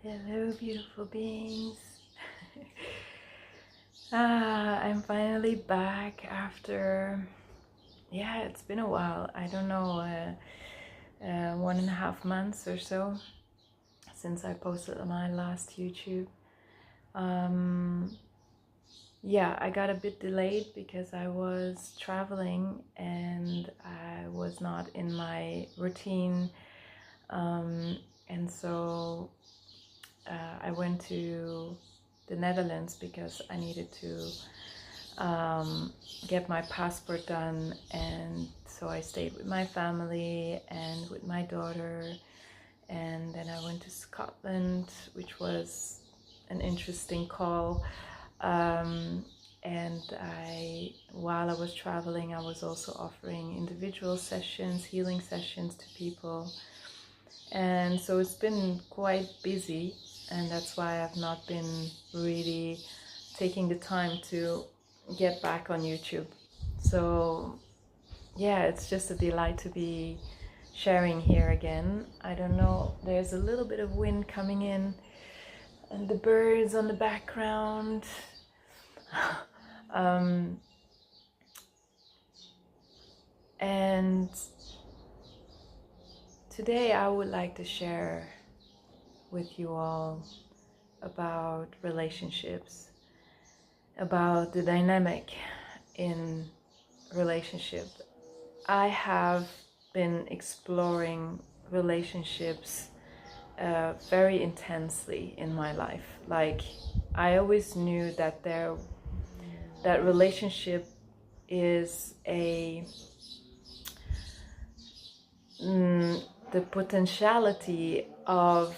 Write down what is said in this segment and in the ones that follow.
Hello, beautiful beings. I'm finally back after, it's been a while. I don't know, 1.5 months or so since I posted my last YouTube. I got a bit delayed because I was traveling and I was not in my routine. And so I went to the Netherlands because I needed to get my passport done, and so I stayed with my family and with my daughter, and then I went to Scotland, which was an interesting call. And while I was traveling, I was also offering individual sessions, healing sessions to people, and so it's been quite busy, and that's why I've not been really taking the time to get back on YouTube. So it's just a delight to be sharing here again. I don't know, there's a little bit of wind coming in and the birds on the background. And today I would like to share with you all about relationships, about the dynamic in relationship. I have been exploring relationships very intensely in my life. Like, I always knew that that relationship is the potentiality of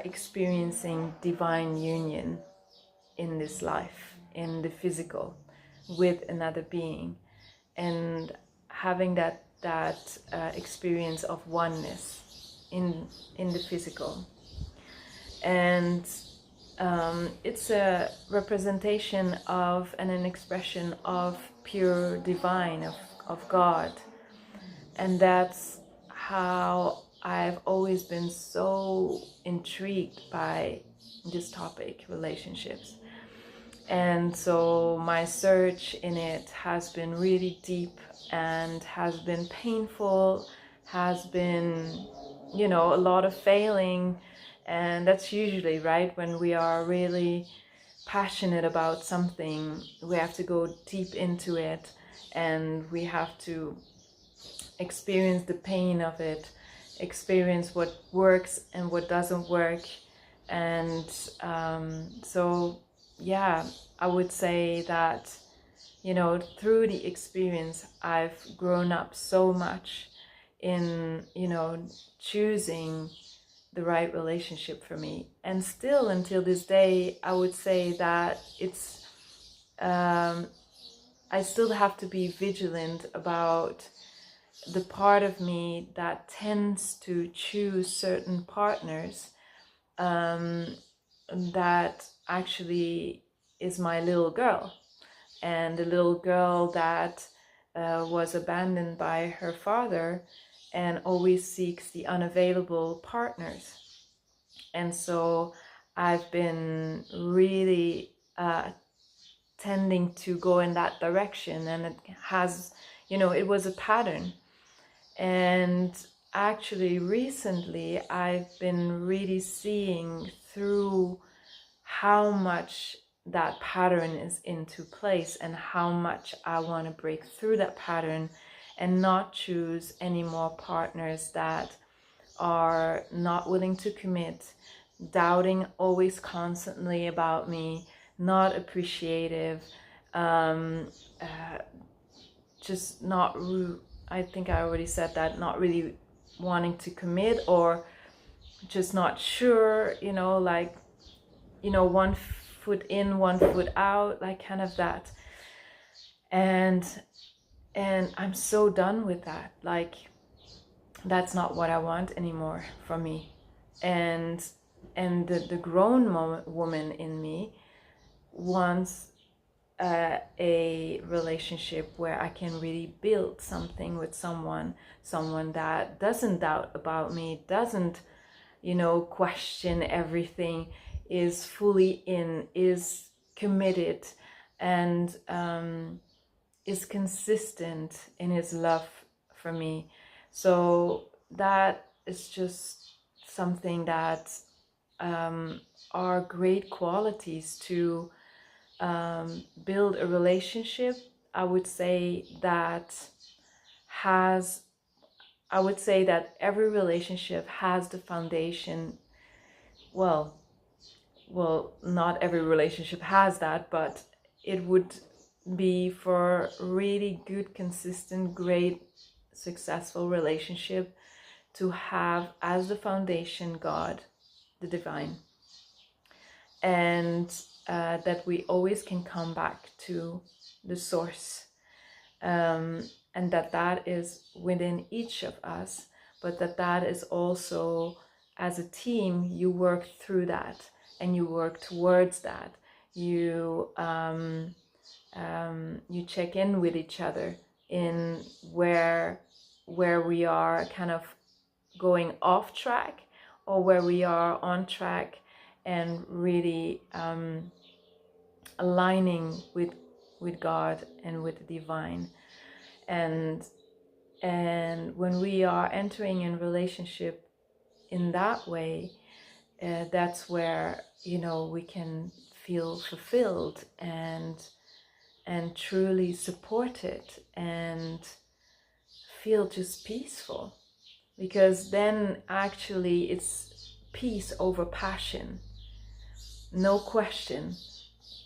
experiencing divine union in this life, in the physical, with another being, and having that experience of oneness in the physical. And it's a representation of and an expression of pure divine, of God. And that's how I've always been so intrigued by this topic, relationships. And so my search in it has been really deep and has been painful, has been, a lot of failing. And that's usually, right, when we are really passionate about something, we have to go deep into it and we have to experience the pain of it, experience what works and what doesn't work. And I would say that, through the experience, I've grown up so much in, choosing the right relationship for me. And still until this day, I would say that it's, I still have to be vigilant about the part of me that tends to choose certain partners that actually is my little girl, and the little girl that was abandoned by her father and always seeks the unavailable partners. And so I've been really tending to go in that direction, and it has, it was a pattern. And actually recently I've been really seeing through how much that pattern is into place and how much I want to break through that pattern and not choose any more partners that are not willing to commit, doubting always constantly about me, not appreciative, just not, I think I already said that, not really wanting to commit, or just not sure, one foot in, one foot out, like kind of that. And I'm so done with that. Like, that's not what I want anymore from me. And the grown woman in me wants a relationship where I can really build something with someone that doesn't doubt about me, doesn't question everything, is fully in, is committed, and is consistent in his love for me. So that is just something that are great qualities to build a relationship. I would say that every relationship has the foundation. Well, not every relationship has that, but it would be for really good, consistent, great, successful relationship to have as the foundation God, the divine, and that we always can come back to the source, and that is within each of us, but that is also, as a team, you work through that and you work towards that. You you check in with each other in where we are kind of going off track, or where we are on track, and really aligning with God and with the divine. And when we are entering in relationship in that way, that's where we can feel fulfilled and truly supported and feel just peaceful, because then actually it's peace over passion, no question.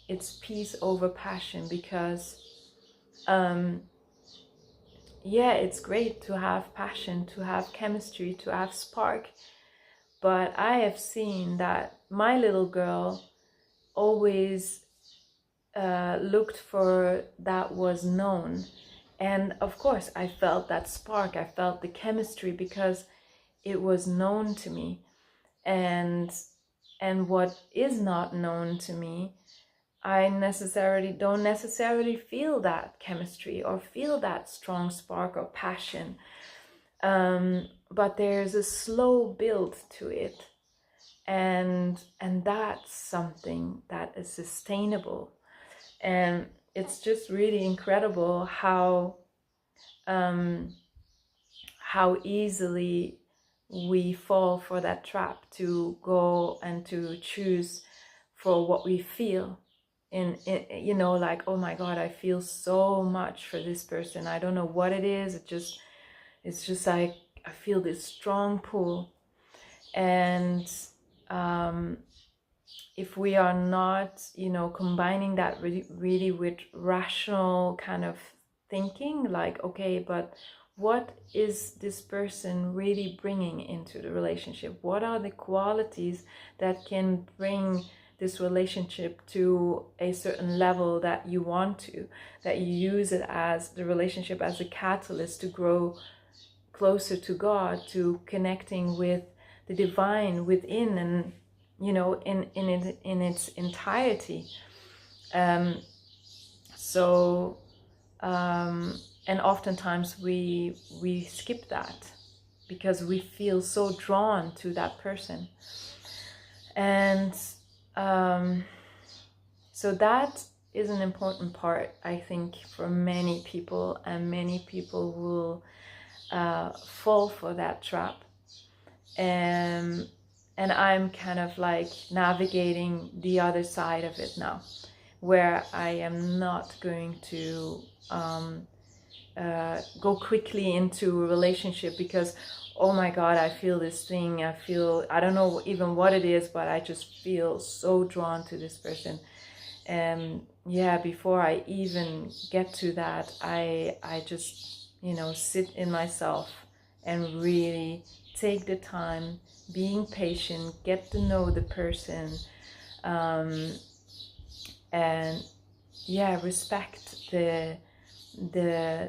It's peace over passion, because it's great to have passion, to have chemistry, to have spark, but I have seen that my little girl always looked for that was known. And of course I felt that spark, I felt the chemistry, because it was known to me. And what is not known to me, I don't necessarily feel that chemistry or feel that strong spark or passion. But there's a slow build to it, and that's something that is sustainable. And it's just really incredible how easily we fall for that trap to go and to choose for what we feel in like, oh my God, I feel so much for this person. I don't know what it is. It's just like I feel this strong pull. And if we are not, combining that really with rational kind of thinking, like, okay, but what is this person really bringing into the relationship? What are the qualities that can bring this relationship to a certain level that you want to, that you use it as the relationship as a catalyst to grow closer to God, to connecting with the divine within, and in its entirety. And oftentimes we skip that because we feel so drawn to that person. And so that is an important part, I think, for many people, and many people will fall for that trap. And I'm kind of like navigating the other side of it now, where I am not going to go quickly into a relationship because, oh my God, I feel this thing. I don't know even what it is, but I just feel so drawn to this person. And before I even get to that, I just, sit in myself and really take the time, being patient, get to know the person, and respect the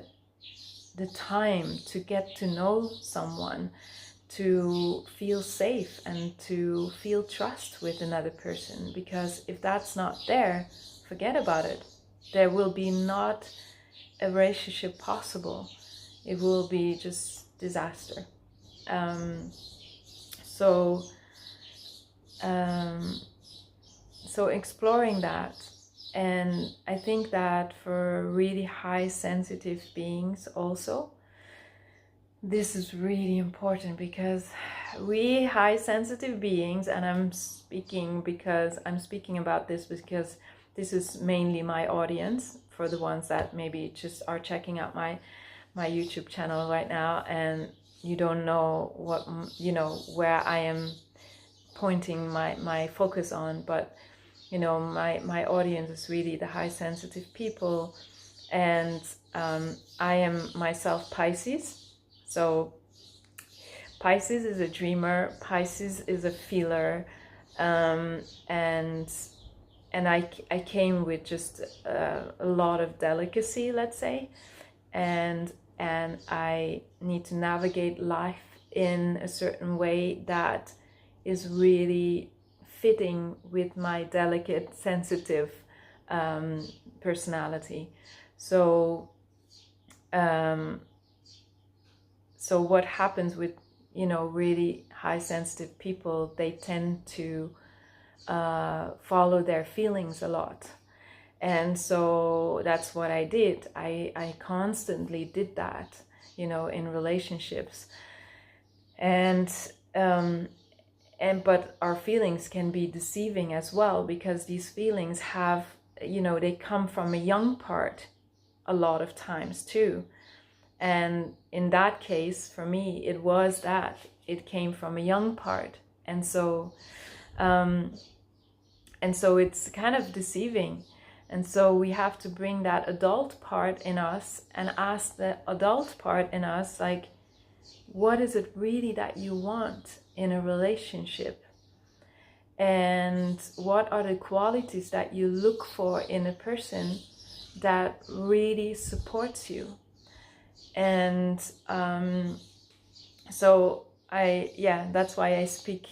time to get to know someone, to feel safe and to feel trust with another person. Because if that's not there, forget about it. There will be not a relationship possible. It will be just disaster. So so exploring that. And I think that for really high sensitive beings also, this is really important, because we high sensitive beings, and I'm speaking about this because this is mainly my audience, for the ones that maybe just are checking out my YouTube channel right now, and you don't know what, you know, where I am pointing my focus on. But you know, my audience is really the high sensitive people, and I am myself Pisces. So Pisces is a dreamer, Pisces is a feeler, and I came with just a lot of delicacy, let's say, and I need to navigate life in a certain way that is really fitting with my delicate, sensitive personality. So so what happens with, you know, really high sensitive people, they tend to follow their feelings a lot. And so that's what I did. I constantly did that, you know, in relationships. And but our feelings can be deceiving as well, because these feelings have, you know, they come from a young part a lot of times too. And in that case, for me, it was that it came from a young part. And so it's kind of deceiving. And so we have to bring that adult part in us and ask the adult part in us, like, what is it really that you want in a relationship? And what are the qualities that you look for in a person that really supports you? And so that's why I speak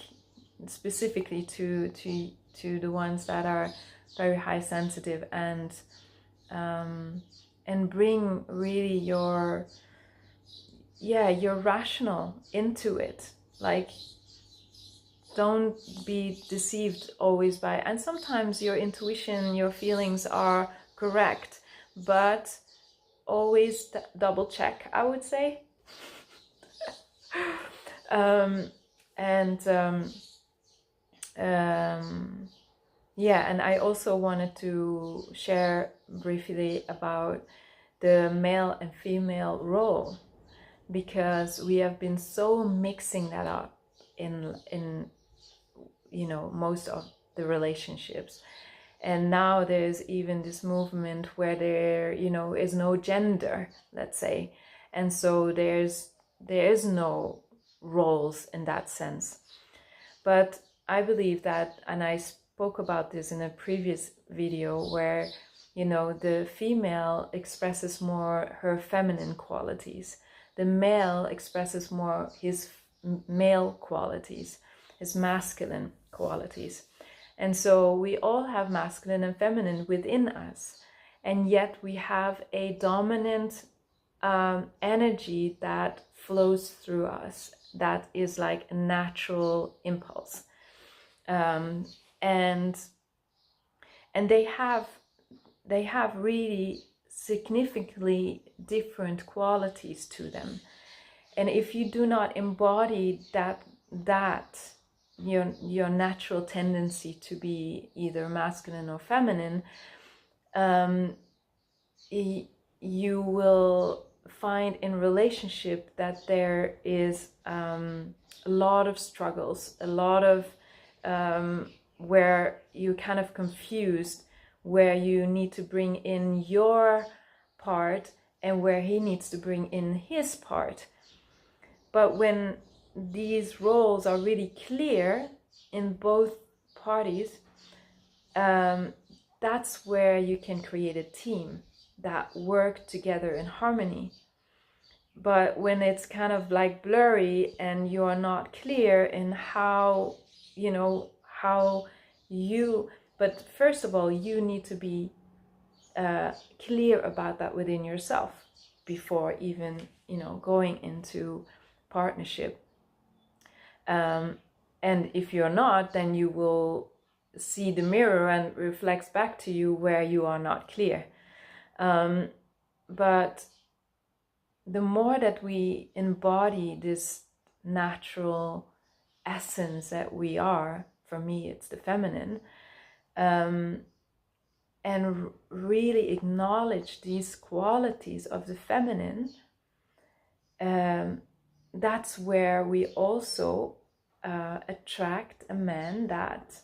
specifically to the ones that are very high sensitive, and bring really your rational into it. Like, don't be deceived always by, and sometimes your intuition, your feelings are correct, but always double check, I would say. And I also wanted to share briefly about the male and female role, because we have been so mixing that up in you know, most of the relationships. And now there's even this movement where there, you know, is no gender, let's say. And so there is no roles in that sense. But I believe that, and I spoke about this in a previous video, where, you know, the female expresses more her feminine qualities. The male expresses more his male qualities, his masculine qualities. And so we all have masculine and feminine within us, and yet we have a dominant energy that flows through us, that is like a natural impulse, and they have really significantly different qualities to them. And if you do not embody that your natural tendency to be either masculine or feminine, you will find in relationship that there is a lot of struggles, a lot of where you're kind of confused, where you need to bring in your part and where he needs to bring in his part. But when these roles are really clear in both parties, that's where you can create a team that work together in harmony. But when it's kind of like blurry and you are not clear in how, you know, but first of all, you need to be clear about that within yourself before even, you know, going into partnership. And And if you're not, then you will see the mirror and reflects back to you where you are not clear. But the more that we embody this natural essence that we are, for me it's the feminine, and really acknowledge these qualities of the feminine, that's where we also attract a man that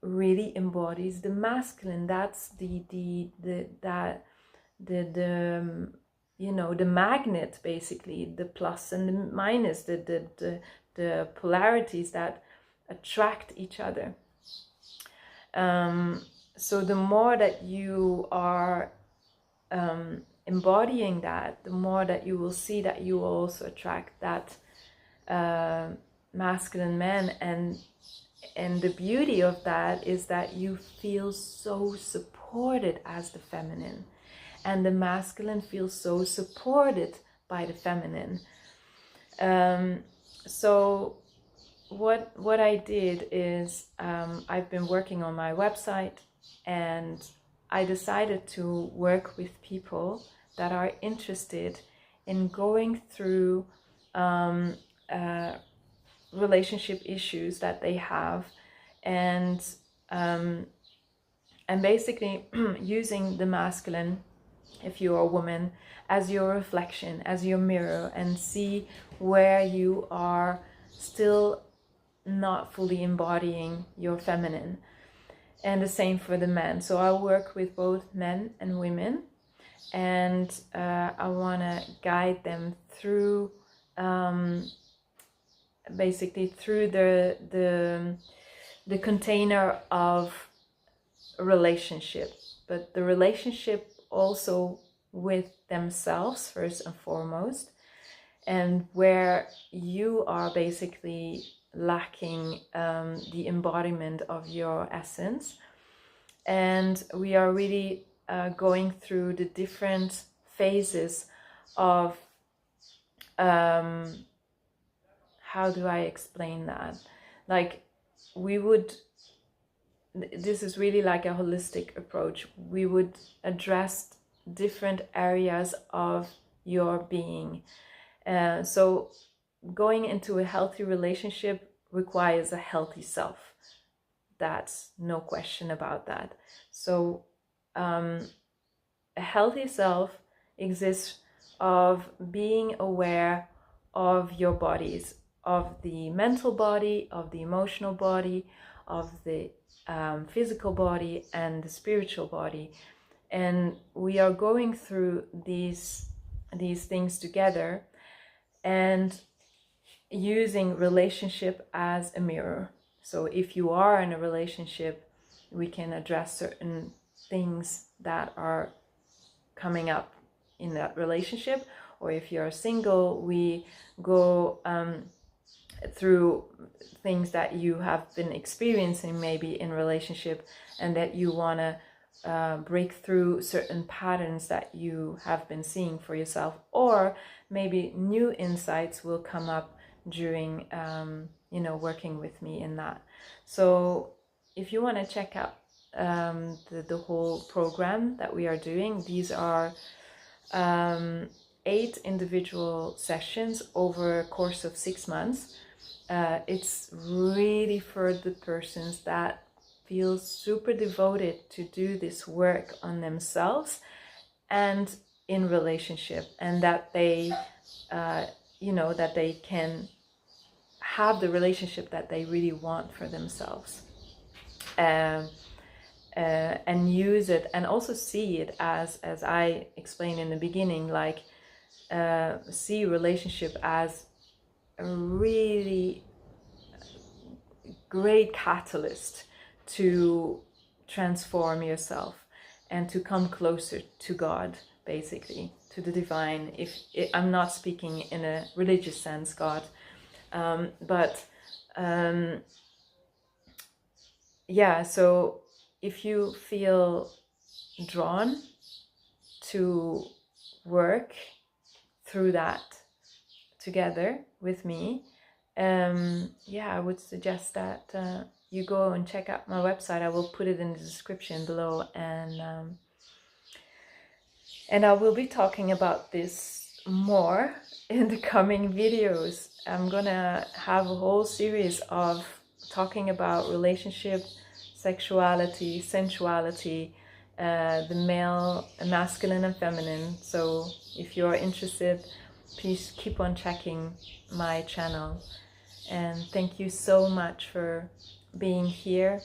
really embodies the masculine. That's the you know, the magnet, basically, the plus and the minus, the polarities that attract each other. So the more that you are embodying that, the more that you will see that you will also attract that masculine man. And the beauty of that is that you feel so supported as the feminine, and the masculine feels so supported by the feminine. So what I did is I've been working on my website, and I decided to work with people that are interested in going through relationship issues that they have, and basically using the masculine, if you're a woman, as your reflection, as your mirror, and see where you are still not fully embodying your feminine. And the same for the men. So I work with both men and women, and I want to guide them through basically through the container of a relationship, but the relationship also with themselves first and foremost, and where you are basically lacking the embodiment of your essence. And we are really going through the different phases of how do I explain that? Like, this is really like a holistic approach. We would address different areas of your being. So going into a healthy relationship requires a healthy self. That's no question about that. So a healthy self exists of being aware of your bodies, of the mental body, of the emotional body, of the physical body, and the spiritual body. And we are going through these things together, and using relationship as a mirror. So if you are in a relationship, we can address certain things that are coming up in that relationship. Or if you're single, we go through things that you have been experiencing maybe in relationship, and that you want to break through certain patterns that you have been seeing for yourself, or maybe new insights will come up during working with me in that. So if you want to check out the whole program that we are doing, these are 8 individual sessions over a course of 6 months. It's really for the persons that feel super devoted to do this work on themselves and in relationship, and that they that they can have the relationship that they really want for themselves, and use it, and also see it as I explained in the beginning, like see relationship as a really great catalyst to transform yourself and to come closer to God, basically, to the divine. I'm not speaking in a religious sense, God, but so if you feel drawn to work through that together with me, yeah, I would suggest that you go and check out my website. I will put it in the description below, and I will be talking about this more in the coming videos. I'm gonna have a whole series of talking about relationship, sexuality, sensuality, the male, masculine and feminine. So if you're interested, please keep on checking my channel. And thank you so much for being here,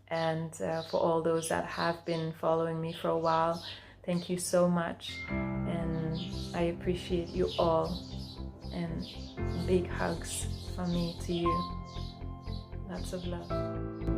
and for all those that have been following me for a while. Thank you so much, and I appreciate you all, and big hugs from me to you. Lots of love.